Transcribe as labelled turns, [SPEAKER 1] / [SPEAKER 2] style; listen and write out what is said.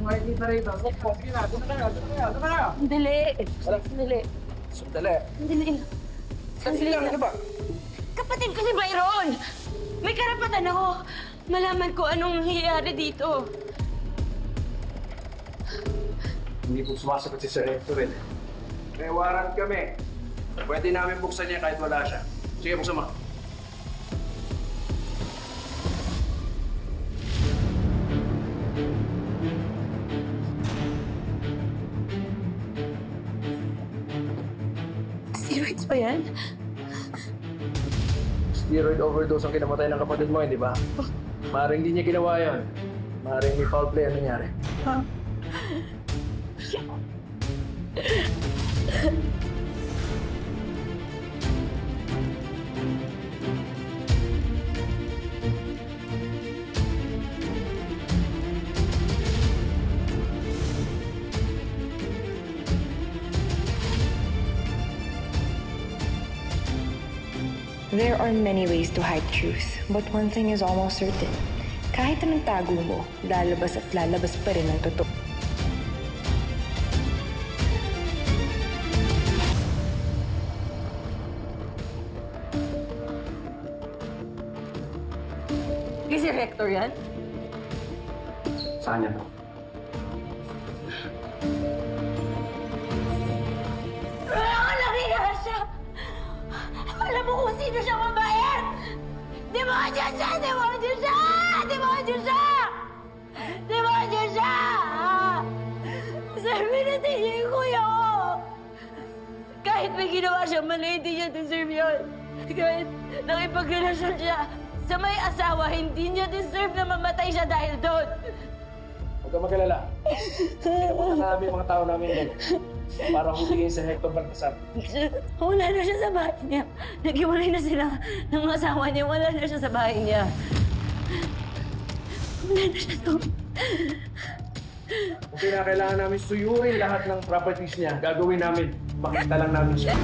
[SPEAKER 1] Makikita rito. Sige na, doon na kayo.
[SPEAKER 2] Sandali. Sandali.
[SPEAKER 1] Sandali.
[SPEAKER 2] Sandali.
[SPEAKER 1] Sandali lang, ano ba?
[SPEAKER 2] Kapatid ko si Byron! May karapatan ako. Malaman ko anong nangyayari dito.
[SPEAKER 1] Hindi po sumasagot si Sir Hector eh. May warrant kami. Pwede namin buksan niya kahit wala siya. Sige, buksan mo.
[SPEAKER 2] Steroids ba yan?
[SPEAKER 1] Steroid overdose ang kinamatay ng kapatid mo, hindi ba? Maring hindi niya ginawa yun. Maring may foul play ang nangyari.
[SPEAKER 3] There are many ways to hide truth, but one thing is almost certain. Kahit anong tago mo, lalabas at lalabas pa rin ang totoo.
[SPEAKER 2] Kay si Hector yan?
[SPEAKER 1] Saan yan?
[SPEAKER 2] Nakiya siya! Alam mo kung sino siya mabait! Demonyo siya! Demonyo siya! Demonyo siya! Demonyo siya! Sabi na tingin ko yun! Kahit may ginawa siya mali, hindi niya deserve yun. Kahit nakipagrelasyon siya sa may asawa, hindi niya deserve na mamatay siya dahil doon.
[SPEAKER 1] Huwag kang magalala. Pinapunta na namin mga tao namin yan. Para huliin si Hector Baltasar.
[SPEAKER 2] Wala na siya sa bahay niya. Nag-iwalay na sila ng asawa niya. Wala na siya sa bahay niya. Wala na siya doon.
[SPEAKER 1] Kung kailangan namin suyuin lahat ng properties niya, gagawin namin. Makita lang namin siya.